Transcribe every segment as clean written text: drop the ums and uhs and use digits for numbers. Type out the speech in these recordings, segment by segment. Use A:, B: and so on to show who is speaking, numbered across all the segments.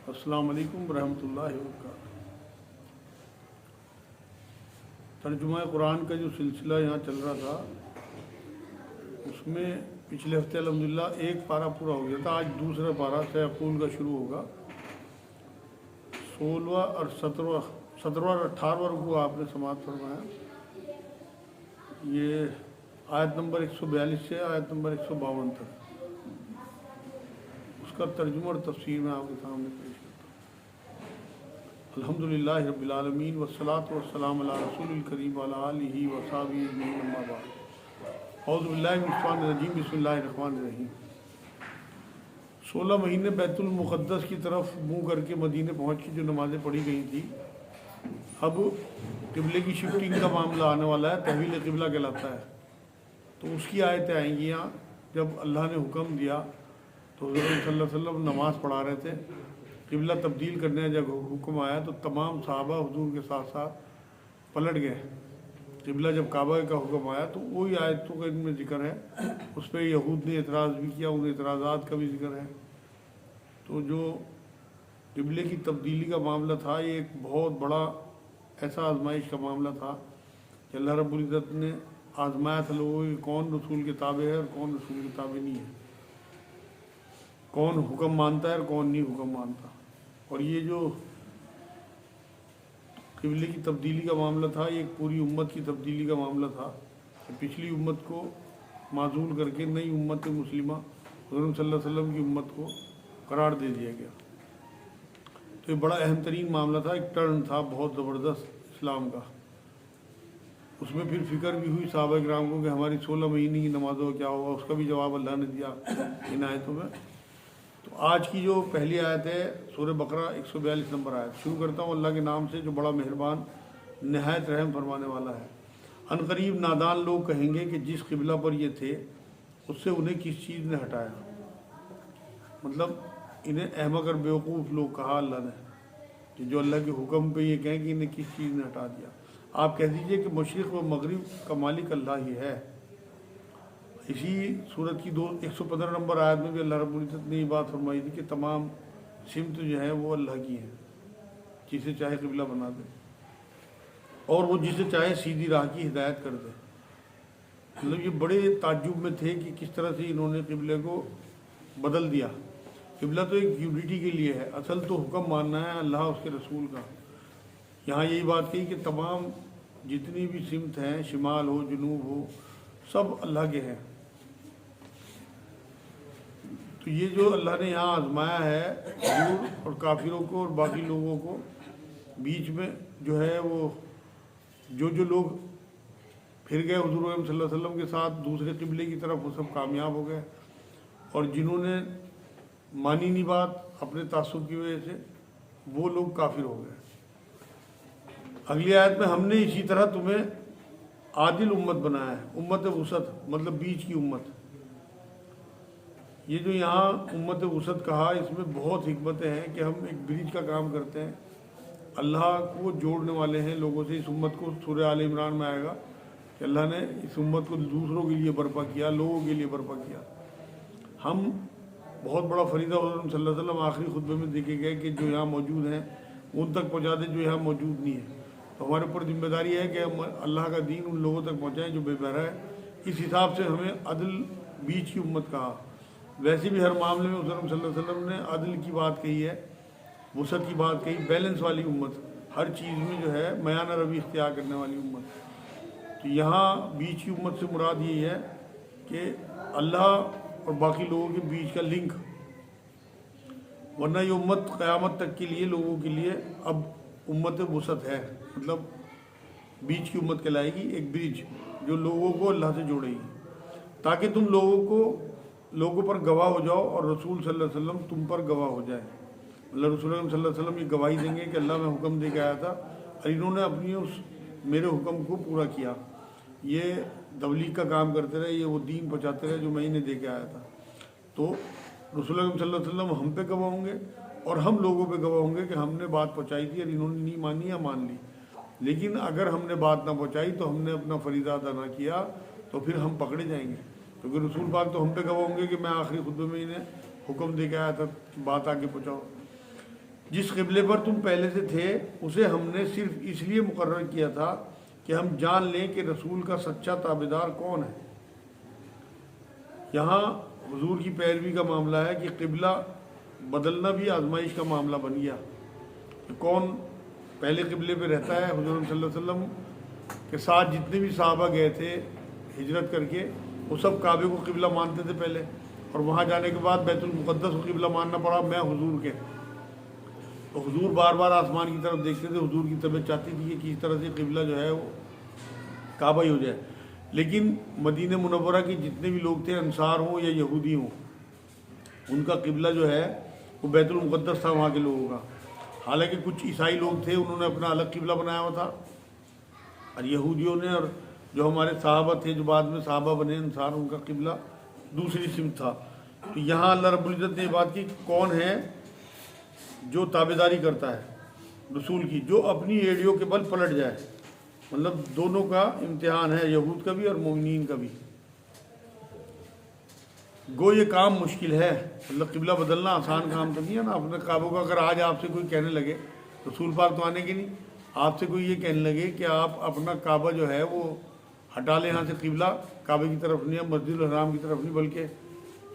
A: السلام علیکم ورحمۃ اللہ وبرکاتہ۔ ترجمہ قرآن کا جو سلسلہ یہاں چل رہا تھا اس میں پچھلے ہفتے الحمدللہ ایک پارہ پورا ہو گیا تھا۔ آج دوسرا پارہ سیقول کا شروع ہوگا۔ 16واں اور 17واں اور 18واں رکوع آپ نے سماعت فرمایا۔ یہ آیت نمبر 142 سے آیت نمبر 152 تک، اس کا ترجمہ اور تفسیر میں آپ کے سامنے پیش کرتا ہوں۔ الحمدللہ رب العالمین والصلاة والسلام علی رسول الکریم وعلی آلہ وصحبہ اجمعین، اما بعد۔ اعوذ باللہ من الشیطان الرجیم، بسم اللہ الرحمن الرحیم۔ 16 مہینے بیت المقدس کی طرف منہ کر کے مدینے پہنچ کے جو نمازیں پڑھی گئی تھی، اب قبلے کی شفٹنگ کا معاملہ آنے والا ہے، تحویل قبلہ کہلاتا ہے۔ تو اس کی آیتیں آئیں گی یہاں۔ جب اللہ نے حکم دیا تو حضور صلی اللہ علیہ وسلم نماز پڑھا رہے تھے، قبلہ تبدیل کرنے کا جب حکم آیا تو تمام صحابہ حضور کے ساتھ ساتھ پلٹ گئے۔ قبلہ جب کعبہ کا حکم آیا تو وہی آیتوں کا ان میں ذکر ہے۔ اس پہ یہود نے اعتراض بھی کیا، ان اعتراضات کا بھی ذکر ہے۔ تو جو قبلے کی تبدیلی کا معاملہ تھا، یہ ایک بہت بڑا ایسا آزمائش کا معاملہ تھا کہ اللہ رب العزت نے آزمایا تھا لوگوں کہ کون رسول کے تابع ہے اور کون رسول کے تابع نہیں ہے، کون حکم مانتا ہے اور کون نہیں حکم مانتا۔ اور یہ جو قبلے کی تبدیلی کا معاملہ تھا، یہ ایک پوری امت کی تبدیلی کا معاملہ تھا کہ پچھلی امت کو معزول کر کے نئی امت مسلمہ حضور صلی اللہ علیہ وسلم کی امت کو قرار دے دیا گیا۔ تو یہ بڑا اہم ترین معاملہ تھا، ایک ٹرن تھا بہت زبردست اسلام کا۔ اس میں پھر فکر بھی ہوئی صحابہ کرام کو کہ ہماری 16 مہینے کی نمازوں کا کیا ہوگا، اس کا بھی جواب اللہ نے دیا ان آیتوں میں۔ تو آج کی جو پہلی آیت ہے سورہ بقرہ 142 نمبر آیت، شروع کرتا ہوں اللہ کے نام سے جو بڑا مہربان نہایت رحم فرمانے والا ہے۔ ان قریب نادان لوگ کہیں گے کہ جس قبلہ پر یہ تھے اس سے انہیں کس چیز نے ہٹایا۔ مطلب انہیں احمق اور بیوقوف لوگ کہا اللہ نے کہ جو اللہ کے حکم پہ یہ کہیں کہ انہیں کس چیز نے ہٹا دیا۔ آپ کہہ دیجئے کہ مشرق و مغرب کا مالک اللہ ہی ہے۔ اسی صورت کی 115 نمبر آیت میں بھی اللہ رب العزت نے یہ بات فرمائی تھی کہ تمام سمت جو ہیں وہ اللہ کی ہیں، جسے چاہے قبلہ بنا دے اور وہ جسے چاہے سیدھی راہ کی ہدایت کر دے۔ مطلب یہ بڑے تعجب میں تھے کہ کس طرح سے انہوں نے قبلے کو بدل دیا۔ قبلہ تو ایک یونٹی کے لیے ہے، اصل تو حکم ماننا ہے اللہ اس کے رسول کا۔ یہاں یہی بات کہی کہ تمام جتنی بھی سمت ہیں، شمال ہو جنوب ہو، سب اللہ کے ہیں۔ تو یہ جو اللہ نے یہاں آزمایا ہے حضور اور کافروں کو اور باقی لوگوں کو، بیچ میں جو ہے وہ جو لوگ پھر گئے حضور صلی اللہ علیہ وسلم کے ساتھ دوسرے قبلے کی طرف، وہ سب کامیاب ہو گئے، اور جنہوں نے مانی نہیں بات اپنے تعصب کی وجہ سے، وہ لوگ کافر ہو گئے۔ اگلی آیت میں ہم نے اسی طرح تمہیں عادل امت بنایا ہے، امت وسط مطلب بیچ کی امت۔ یہ جو یہاں امت وسط کہا، اس میں بہت حکمتیں ہیں کہ ہم ایک برج کا کام کرتے ہیں، اللہ کو جوڑنے والے ہیں لوگوں سے۔ اس امت کو سورہ آل عمران میں آئے گا کہ اللہ نے اس امت کو دوسروں کے لیے برپا کیا، لوگوں کے لیے برپا کیا۔ ہم بہت بڑا فریضہ حضور صلی اللہ علیہ وسلم آخری خطبے میں دیکھے گئے کہ جو یہاں موجود ہیں ان تک پہنچا دیں جو یہاں موجود نہیں ہے۔ تو ہمارے اوپر ذمہ داری ہے کہ ہم اللہ کا دین ان لوگوں تک پہنچائیں جو بے بہرا ہے۔ اس حساب سے ہمیں عدل بیچ کی امت کہا۔ ویسے بھی ہر معاملے میں حضور صلی اللہ علیہ وسلم نے عدل کی بات کہی ہے، وسعت کی بات کہی، بیلنس والی امت، ہر چیز میں جو ہے میانہ روی اختیار کرنے والی امت۔ تو یہاں بیچ کی امت سے مراد یہی ہے کہ اللہ اور باقی لوگوں کے بیچ کا لنک، ورنہ یہ امت قیامت تک کے لیے لوگوں کے لیے اب امت وسط ہے، مطلب بیچ کی امت کہلائے گی، ایک برج جو لوگوں کو اللہ سے جوڑے گی، تاکہ تم لوگوں پر گواہ ہو جاؤ اور رسول صلی اللہ علیہ وسلم تم پر گواہ ہو جائے۔ اللہ رسول صلی اللہ علیہ وسلم یہ گواہی دیں گے کہ اللہ میں حکم دے کے آیا تھا اور انہوں نے اپنی اس میرے حکم کو پورا کیا، یہ تبلیغ کا کام کرتے رہے، یہ وہ دین پہنچاتے رہے جو میں انہیں دے کے آیا تھا۔ تو رسول اللہ صلی اللہ علیہ وسلم ہم پہ گواہ ہوں گے اور ہم لوگوں پہ گواہ ہوں گے کہ ہم نے بات پہنچائی تھی اور انہوں نے نہیں مانی یا مان لی۔ لیکن اگر ہم نے بات نہ پہنچائی تو ہم نے اپنا فریضہ ادا نہ کیا تو پھر ہم پکڑے جائیں گے، کیونکہ رسول پاک تو ہم پہ گواہ ہوں گے کہ میں آخری خطبے میں انہیں حکم دے کے آیا تھا کہ بات آگے پہنچاؤ۔ جس قبلے پر تم پہلے سے تھے اسے ہم نے صرف اس لیے مقرر کیا تھا کہ ہم جان لیں کہ رسول کا سچا تابعدار کون ہے۔ یہاں حضور کی پیروی کا معاملہ ہے کہ قبلہ بدلنا بھی آزمائش کا معاملہ بن گیا کہ کون پہلے قبلے پہ رہتا ہے۔ حضور صلی اللہ علیہ وسلم کے ساتھ جتنے بھی صحابہ گئے تھے ہجرت کر کے وہ سب کعبے کو قبلہ مانتے تھے پہلے، اور وہاں جانے کے بعد بیت المقدس کو قبلہ ماننا پڑا میں حضور کے۔ تو حضور بار بار آسمان کی طرف دیکھتے تھے، حضور کی طبیعت چاہتی تھی کہ اس طرح سے قبلہ جو ہے وہ کعبہ ہی ہو جائے۔ لیکن مدینہ منورہ کے جتنے بھی لوگ تھے، انصار ہوں یا یہودی ہوں، ان کا قبلہ جو ہے وہ بیت المقدس تھا وہاں کے لوگوں کا۔ حالانکہ کچھ عیسائی لوگ تھے انہوں نے اپنا الگ قبلہ بنایا ہوا تھا، اور یہودیوں نے اور جو ہمارے صحابہ تھے جو بعد میں صحابہ بنے انصار، ان کا قبلہ دوسری سمت تھا۔ تو یہاں اللہ رب العزت نے یہ بات کی کون ہے جو تابعداری کرتا ہے رسول کی، جو اپنی ایڑیوں کے بل پلٹ جائے۔ مطلب دونوں کا امتحان ہے، یہود کا بھی اور مومنین کا بھی۔ گو یہ کام مشکل ہے، مطلب قبلہ بدلنا آسان کام تو نہیں ہے نا۔ اپنے کعبوں کا اگر آج آپ سے کوئی کہنے لگے، رسول پاک تو آنے کی نہیں، آپ سے کوئی یہ کہنے لگے کہ آپ اپنا کعبہ جو ہے وہ ہٹا لیں، یہاں سے قبلہ کعبے کی طرف نہیں، مسجد الحرام کی طرف نہیں بلکہ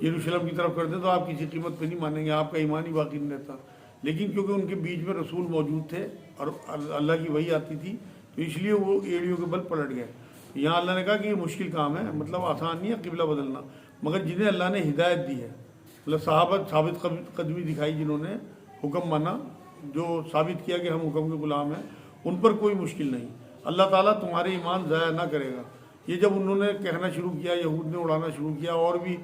A: یروشلم کی طرف کر دیں، تو آپ کسی قیمت پہ نہیں مانیں گے، آپ کا ایمان ہی باقی نہیں رہتا۔ لیکن کیونکہ ان کے بیچ میں رسول موجود تھے اور اللہ کی وحی آتی تھی، تو اس لیے وہ ایڑیوں کے بل پلٹ گئے۔ یہاں اللہ نے کہا کہ یہ مشکل کام ہے، مطلب آسان نہیں ہے قبلہ بدلنا، مگر جنہیں اللہ نے ہدایت دی ہے، مطلب صحابہ ثابت قدمی دکھائی، جنہوں نے حکم مانا، جو ثابت کیا کہ ہم حکم کے غلام ہیں، ان پر کوئی مشکل نہیں۔ اللہ تعالیٰ تمہارے ایمان ضائع نہ کرے گا۔ یہ جب انہوں نے کہنا شروع کیا، یہود نے اڑانا شروع کیا، اور بھی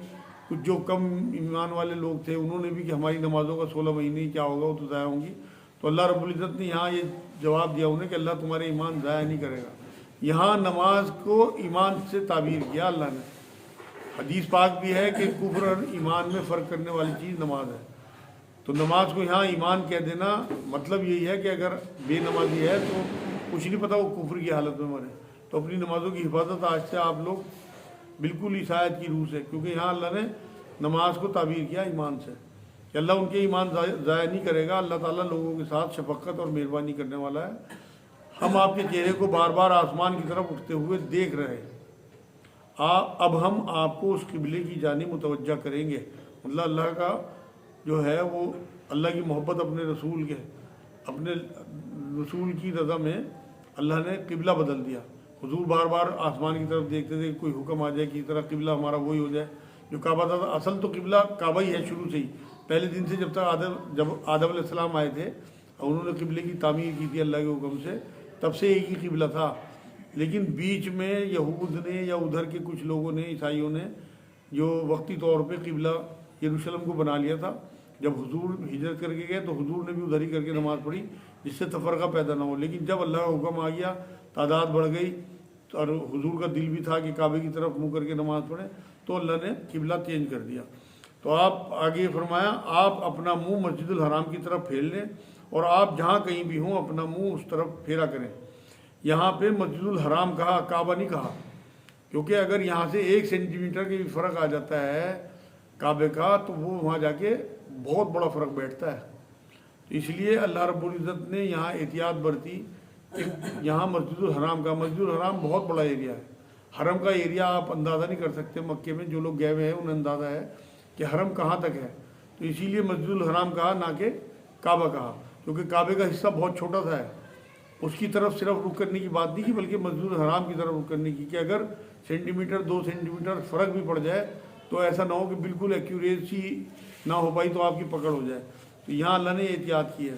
A: کچھ جو کم ایمان والے لوگ تھے انہوں نے بھی کہ ہماری نمازوں کا 16 مہینے کیا ہوگا، وہ تو ضائع ہوں گی، تو اللہ رب العزت نے یہاں یہ جواب دیا انہیں کہ اللہ تمہارے ایمان ضائع نہیں کرے گا۔ یہاں نماز کو ایمان سے تعبیر کیا اللہ نے۔ حدیث پاک بھی ہے کہ کفر اور ایمان میں فرق کرنے والی چیز نماز ہے، تو نماز کو یہاں ایمان کہہ دینا مطلب یہی ہے کہ اگر بے نمازی ہے تو کچھ نہیں پتہ وہ کفر کی حالت میں مرے، تو اپنی نمازوں کی حفاظت آج سے آپ لوگ بالکل اس آیت کی روح سے، کیونکہ یہاں اللہ نے نماز کو تعبیر کیا ایمان سے کہ اللہ ان کے ایمان ضائع نہیں کرے گا۔ اللہ تعالیٰ لوگوں کے ساتھ شفقت اور مہربانی کرنے والا ہے۔ ہم آپ کے چہرے کو بار بار آسمان کی طرف اٹھتے ہوئے دیکھ رہے ہیں، اب ہم آپ کو اس قبلے کی جانب متوجہ کریں گے۔ مطلب اللہ کا جو ہے وہ اللہ کی محبت اپنے رسول کی رضا میں اللہ نے قبلہ بدل دیا۔ حضور بار بار آسمان کی طرف دیکھتے تھے کہ کوئی حکم آ جائے کہ اس طرح قبلہ ہمارا وہی ہو جائے جو کعبہ تھا۔ اصل تو قبلہ کعبہ ہی ہے شروع سے ہی، پہلے دن سے جب آدم علیہ السلام آئے تھے اور انہوں نے قبلے کی تعمیر کی تھی اللہ کے حکم سے، تب سے ایک ہی قبلہ تھا۔ لیکن بیچ میں یہود نے یا ادھر کے کچھ لوگوں نے، عیسائیوں نے، جو وقتی طور پہ قبلہ یروشلم کو بنا لیا تھا۔ جب حضور ہجرت کر کے گئے تو حضور نے بھی ادھر ہی کر کے نماز پڑھی جس سے تفرقہ پیدا نہ ہو۔ لیکن جب اللہ کا حکم آ گیا، تعداد بڑھ گئی، اور حضور کا دل بھی تھا کہ کعبے کی طرف منہ کر کے نماز پڑھیں، تو اللہ نے قبلہ چینج کر دیا۔ تو آپ آگے فرمایا آپ اپنا منہ مسجد الحرام کی طرف پھیر لیں، اور آپ جہاں کہیں بھی ہوں اپنا منہ اس طرف پھیرا کریں۔ یہاں پہ مسجد الحرام کہا، کعبہ نہیں کہا، کیونکہ اگر یہاں سے 1 سینٹی میٹر کا بھی فرق آ جاتا ہے کعبے کا تو وہ وہاں جا کے بہت بڑا فرق بیٹھتا ہے۔ تو اس لیے اللہ رب العزت نے یہاں احتیاط برتی کہ یہاں مسجد الحرام بہت بڑا ایریا ہے۔ حرم کا ایریا آپ اندازہ نہیں کر سکتے، مکے میں جو لوگ گئے ہوئے ہیں انہیں اندازہ ہے کہ حرم کہاں تک ہے، تو اسی لیے مسجد الحرام کہا نہ کہ کعبہ کہا، کیونکہ کعبے کا حصہ بہت چھوٹا سا ہے۔ اس کی طرف صرف رخ کرنے کی بات نہیں کی، بلکہ مسجد الحرام کی طرف رخ کرنے کی، کہ اگر 1 سینٹی میٹر 2 سینٹی میٹر فرق بھی پڑ جائے تو ایسا نہ ہو کہ بالکل ایکیوریسی نہ ہو پائی تو آپ کی پکڑ ہو جائے۔ تو یہاں اللہ نے احتیاط کی ہے۔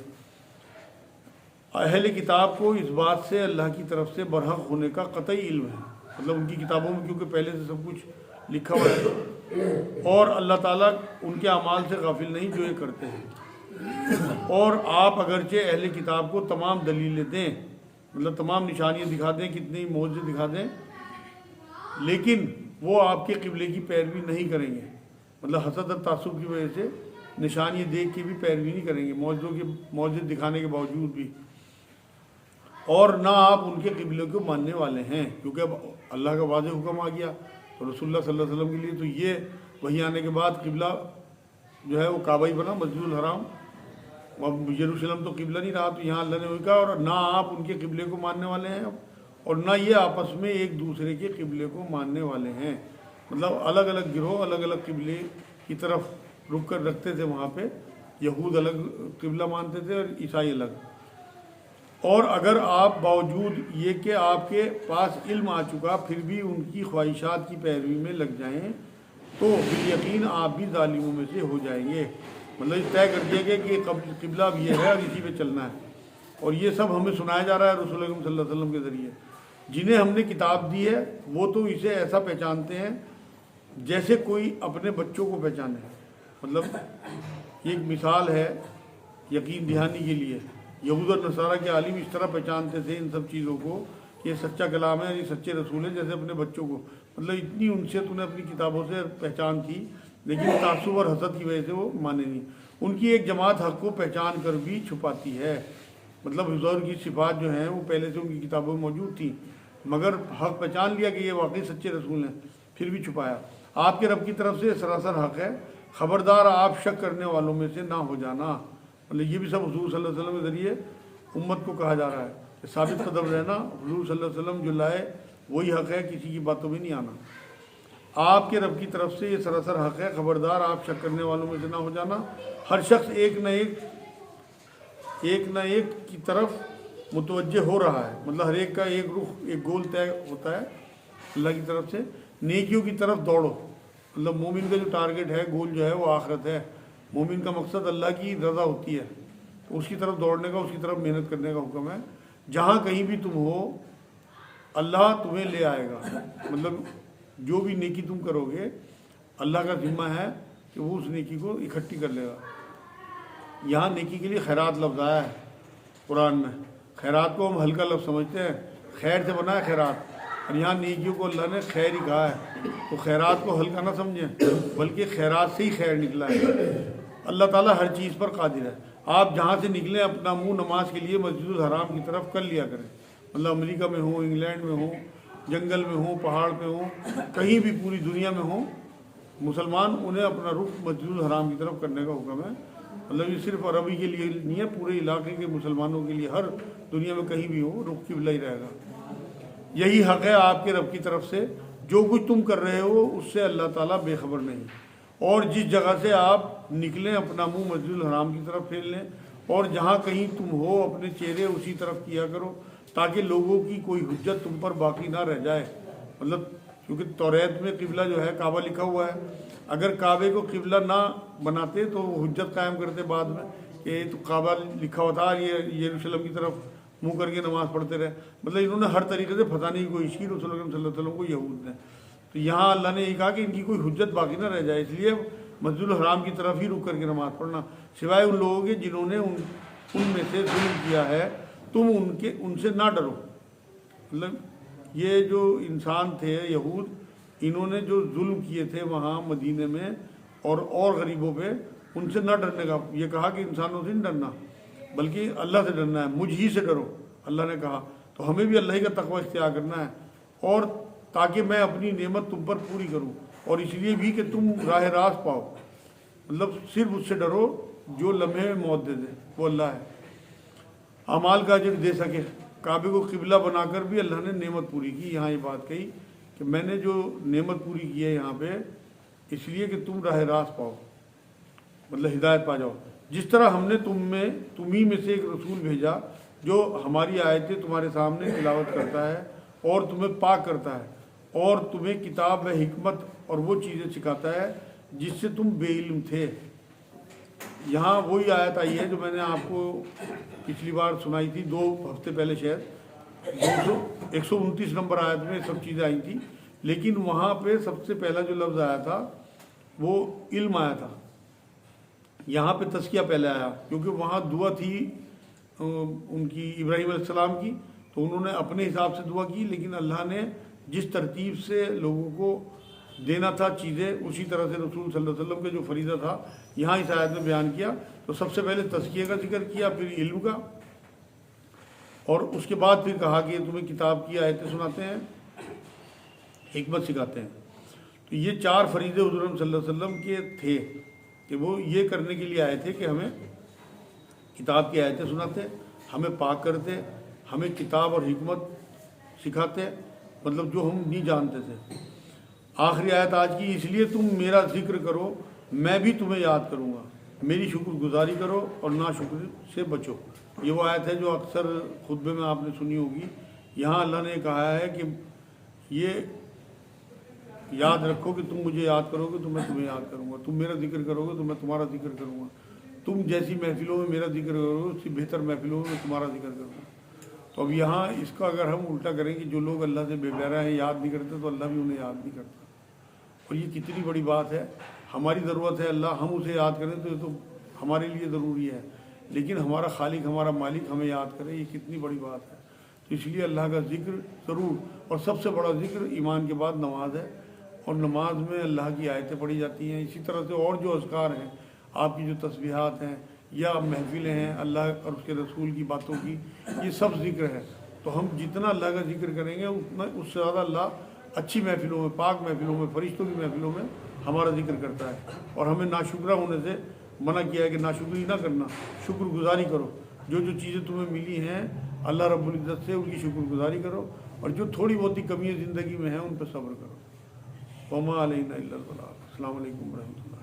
A: اہل کتاب کو اس بات سے اللہ کی طرف سے برحق ہونے کا قطعی علم ہے، مطلب ان کی کتابوں میں کیونکہ پہلے سے سب کچھ لکھا ہوا ہے، اور اللہ تعالیٰ ان کے اعمال سے غافل نہیں جو یہ کرتے ہیں۔ اور آپ اگرچہ اہل کتاب کو تمام دلیلیں دیں، مطلب تمام نشانیاں دکھا دیں، کتنی معجزے دکھا دیں، لیکن وہ آپ کے قبلے کی پیروی نہیں کریں گے، مطلب حسد اور تعصب کی وجہ سے نشانیاں دیکھ کے بھی پیروی نہیں کریں گے، معجزے دکھانے کے باوجود بھی، اور نہ آپ ان کے قبلے کو ماننے والے ہیں، کیونکہ اب اللہ کا واضح حکم آ گیا تو رسول اللہ صلی اللہ علیہ وسلم کے لیے تو یہ وہی آنے کے بعد قبلہ جو ہے وہ کعبہ ہی بنا، مسجد الحرام۔ اب یروشلم تو قبلہ نہیں رہا، تو یہاں اللہ نے وہی کہا، اور نہ آپ ان کے قبلے کو ماننے والے ہیں اور نہ یہ آپس میں ایک دوسرے کے قبلے کو ماننے والے ہیں۔ مطلب الگ الگ گروہ الگ الگ قبلے کی طرف رک کر رکھتے تھے وہاں پہ، یہود الگ قبلہ مانتے تھے اور عیسائی الگ۔ اور اگر آپ باوجود یہ کہ آپ کے پاس علم آ چکا پھر بھی ان کی خواہشات کی پیروی میں لگ جائیں تو بالیقین آپ بھی ظالموں میں سے ہو جائیں گے۔ مطلب یہ طے کر دیا گیا کہ قبلہ اب یہ ہے اور اسی پہ چلنا ہے، اور یہ سب ہمیں سنایا جا رہا ہے رسول اکرم صلی اللہ علیہ وسلم کے ذریعے۔ جنہیں ہم نے کتاب دی ہے وہ تو اسے ایسا پہچانتے ہیں جیسے کوئی اپنے بچوں کو پہچانے۔ مطلب یہ ایک مثال ہے یقین دہانی کے لیے۔ یہود اور نصارہ کے عالم اس طرح پہچانتے تھے ان سب چیزوں کو کہ یہ سچا کلام ہے، یہ سچے رسول ہیں، جیسے اپنے بچوں کو۔ مطلب اتنی ان سے تو نے اپنی کتابوں سے پہچان تھی، لیکن تعصب اور حسد کی وجہ سے وہ مانے نہیں۔ ان کی ایک جماعت حق کو پہچان کر بھی چھپاتی ہے۔ مطلب حضور کی صفات جو ہیں وہ پہلے سے ان کی کتابوں میں موجود تھیں، مگر حق پہچان لیا کہ یہ واقعی سچے رسول ہیں، پھر بھی چھپایا۔ آپ کے رب کی طرف سے سراسر حق ہے، خبردار آپ شک کرنے والوں میں سے نہ ہو جانا۔ مطلب یہ بھی سب حضور صلی اللہ علیہ وسلم کے ذریعے امت کو کہا جا رہا ہے کہ ثابت قدم رہنا، حضور صلی اللہ علیہ وسلم جو لائے وہی حق ہے، کسی کی باتوں میں نہیں آنا۔ آپ کے رب کی طرف سے یہ سراسر حق ہے، خبردار آپ شک کرنے والوں میں سے نہ ہو جانا۔ ہر شخص ایک نہ ایک کی طرف متوجہ ہو رہا ہے، مطلب ہر ایک کا ایک رخ ایک گول طے ہوتا ہے اللہ کی طرف سے۔ نیکیوں کی طرف دوڑو، مطلب مومن کا جو ٹارگٹ ہے، گول جو ہے وہ آخرت ہے۔ مومن کا مقصد اللہ کی رضا ہوتی ہے، تو اس کی طرف دوڑنے کا، اس کی طرف محنت کرنے کا حکم ہے۔ جہاں کہیں بھی تم ہو اللہ تمہیں لے آئے گا۔ مطلب جو بھی نیکی تم کرو گے اللہ کا ذمہ ہے کہ وہ اس نیکی کو اکٹھی کر لے گا۔ یہاں نیکی کے لیے خیرات لفظ آیا ہے قرآن میں۔ خیرات کو ہم ہلکا لفظ سمجھتے ہیں، خیر سے بنا ہے خیرات، اور یہاں نیکیوں کو اللہ نے خیر ہی کہا ہے، تو خیرات کو ہلکا نہ سمجھیں، بلکہ خیرات سے ہی خیر نکلا ہے۔ اللہ تعالیٰ ہر چیز پر قادر ہے۔ آپ جہاں سے نکلیں اپنا منہ نماز کے لیے مسجد الحرام کی طرف کر لیا کریں۔ مطلب امریکہ میں ہوں، انگلینڈ میں ہوں، جنگل میں ہوں، پہاڑ پہ ہوں، کہیں بھی پوری دنیا میں ہوں، مسلمان انہیں اپنا رخ مسجد الحرام کی طرف کرنے کا حکم ہے۔ مطلب یہ صرف عربی کے لیے نہیں ہے، پورے علاقے کے مسلمانوں کے لیے، ہر دنیا میں کہیں بھی ہو رخ قبلہ ہی رہے گا۔ یہی حق ہے آپ کے رب کی طرف سے، جو کچھ تم کر رہے ہو اس سے اللہ تعالیٰ بے خبر نہیں۔ اور جس جگہ سے آپ نکلیں اپنا منہ مسجد الحرام کی طرف پھیر لیں، اور جہاں کہیں تم ہو اپنے چہرے اسی طرف کیا کرو، تاکہ لوگوں کی کوئی حجت تم پر باقی نہ رہ جائے۔ مطلب کیونکہ توریت میں قبلہ جو ہے کعبہ لکھا ہوا ہے، اگر کعبے کو قبلہ نہ بناتے تو وہ حجت قائم کرتے بعد میں کہ تو کعبہ لکھا ہوا تھا، یہ یروشلم کی طرف منہ کر کے نماز پڑھتے رہے۔ مطلب انہوں نے ہر طریقے سے پھنسانے کی کوشش کی رسول اکرم صلی اللہ علیہ وسلم کو، یہود نے۔ تو یہاں اللہ نے یہ کہا کہ ان کی کوئی حجت باقی نہ رہ جائے، اس لیے مسجد الحرام کی طرف ہی رک کر کے نماز پڑھنا، سوائے ان لوگوں کے جنہوں نے ان میں سے ظلم کیا ہے، تم ان سے نہ ڈرو۔ مطلب یہ جو انسان تھے یہود، انہوں نے جو ظلم کیے تھے وہاں مدینے میں اور غریبوں پہ، ان سے نہ ڈرنے کا یہ کہا کہ انسانوں سے نہیں ڈرنا بلکہ اللہ سے ڈرنا ہے، مجھ ہی سے ڈرو اللہ نے کہا۔ تو ہمیں بھی اللہ ہی کا تقوی اختیار کرنا ہے، اور تاکہ میں اپنی نعمت تم پر پوری کروں، اور اس لیے بھی کہ تم راہ راست پاؤ۔ مطلب صرف اس سے ڈرو جو لمحے میں موت دے دے، وہ اللہ ہے، اعمال کا اجر دے سکے۔ کعبے کو قبلہ بنا کر بھی اللہ نے نعمت پوری کی۔ یہاں یہ بات کہی کہ میں نے جو نعمت پوری کی ہے یہاں پہ اس لیے کہ تم راہ راست پاؤ، مطلب ہدایت پا جاؤ۔ جس طرح ہم نے تمہیں میں سے ایک رسول بھیجا جو ہماری آیتیں تمہارے سامنے تلاوت کرتا ہے اور تمہیں پاک کرتا ہے، اور تمہیں کتاب و حکمت اور وہ چیزیں سکھاتا ہے جس سے تم بے علم تھے۔ یہاں وہی آیت آئی ہے جو میں نے آپ کو پچھلی بار سنائی تھی، 2 ہفتے پہلے شاید 129 نمبر آیت میں سب چیزیں آئی تھیں، لیکن وہاں پہ سب سے پہلا جو لفظ آیا تھا وہ علم آیا تھا۔ یہاں پہ تزکیہ پہلے آیا، کیونکہ وہاں دعا تھی ان کی ابراہیم علیہ السلام کی، تو انہوں نے اپنے حساب سے دعا کی، لیکن اللہ نے جس ترتیب سے لوگوں کو دینا تھا چیزیں اسی طرح سے رسول صلی اللہ علیہ وسلم کے جو فریضہ تھا یہاں اس آیت میں بیان کیا۔ تو سب سے پہلے تزکیہ کا ذکر کیا، پھر علم کا، اور اس کے بعد پھر کہا کہ تمہیں کتاب کی آیتیں سناتے ہیں، حکمت سکھاتے ہیں۔ تو یہ 4 فریضے حضور صلی اللہ علیہ وسلم کے تھے کہ وہ یہ کرنے کے لیے آئے تھے کہ ہمیں کتاب کی آیتیں سناتے، ہمیں پاک کرتے، ہمیں کتاب اور حکمت سکھاتے، مطلب جو ہم نہیں جانتے تھے۔ آخری آیت آج کی، اس لیے تم میرا ذکر کرو میں بھی تمہیں یاد کروں گا، میری شکر گزاری کرو اور ناشکری سے بچو۔ یہ وہ آیت ہے جو اکثر خطبے میں آپ نے سنی ہوگی۔ یہاں اللہ نے کہا ہے کہ یہ یاد رکھو کہ تم مجھے یاد کرو گے تو میں تمہیں یاد کروں گا، تم میرا ذکر کرو گے تو میں تمہارا ذکر کروں گا، تم جیسی محفلوں میں میرا ذکر کرو گے اس سے بہتر محفلوں میں تمہارا ذکر کروں گا۔ تو اب یہاں اس کا اگر ہم الٹا کریں کہ جو لوگ اللہ سے بے بہرا ہیں، یاد نہیں کرتے، تو اللہ بھی انہیں یاد نہیں کرتا۔ اور یہ کتنی بڑی بات ہے، ہماری ضرورت ہے اللہ ہم اسے یاد کریں تو یہ تو ہمارے لیے ضروری ہے، لیکن ہمارا خالق ہمارا مالک ہمیں یاد کرے، یہ کتنی بڑی بات ہے۔ تو اس لیے اللہ کا ذکر ضرور، اور سب سے بڑا ذکر ایمان کے بعد نماز ہے، اور نماز میں اللہ کی آیتیں پڑھی جاتی ہیں۔ اسی طرح سے اور جو اذکار ہیں، آپ کی جو تسبیحات ہیں یا محفلیں ہیں اللہ اور اس کے رسول کی باتوں کی، یہ سب ذکر ہے۔ تو ہم جتنا اللہ کا ذکر کریں گے اتنا اس سے زیادہ اللہ اچھی محفلوں میں، پاک محفلوں میں، فرشتوں کی محفلوں میں ہمارا ذکر کرتا ہے۔ اور ہمیں ناشکرہ ہونے سے منع کیا ہے کہ ناشکری نہ کرنا، شکر گزاری کرو۔ جو جو چیزیں تمہیں ملی ہیں اللہ رب العزت سے، ان کی شکر گزاری کرو، اور جو تھوڑی بہت ہی کمیاں زندگی میں ہیں ان پہ صبر کرو۔ وما علینا الا البلاغ۔ السلام علیکم ورحمۃ اللہ۔